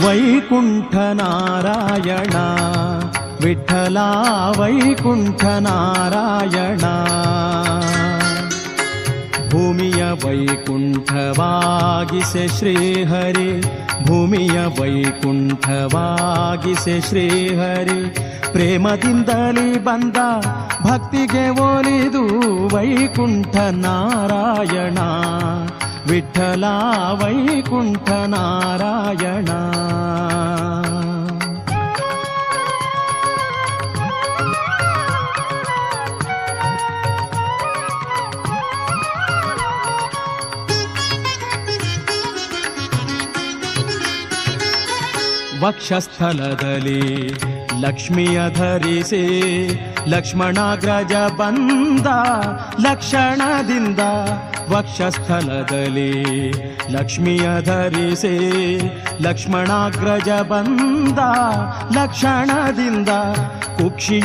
ವೈಕುಂಠ ನಾರಾಯಣ ವಿಠಲ ವೈಕುಂಠ ನಾರಾಯಣ. ಭೂಮಿಯ ವೈಕುಂಠವಾಗಿಸೆ ಶ್ರೀಹರಿ, ಭೂಮಿಯ ವೈಕುಂಠವಾಗಿಸೆ ಶ್ರೀಹರಿ. ಪ್ರೇಮದಿಂದಲೇ ಬಂದ ಭಕ್ತಿಗೆ ಒಲಿದು ವೈಕುಂಠ ನಾರಾಯಣ ವಿಠಲ ವೈಕುಂಠ ನಾರಾಯಣ. ವಕ್ಷಸ್ಥಲದಲ್ಲಿ ಲಕ್ಷ್ಮಿಯ ಧರಿಸಿ ಲಕ್ಷ್ಮಣಾಗ್ರಜ ಬಂದ ಲಕ್ಷಣದಿಂದ. ವಕ್ಷಸ್ಥಲದಲ್ಲಿ ಲಕ್ಷ್ಮಿಯ ಧರಿಸಿ ಲಕ್ಷ್ಮಣಾಗ್ರಜ ಬಂದ ಲಕ್ಷಣದಿಂದ. ಕುಕ್ಷಿ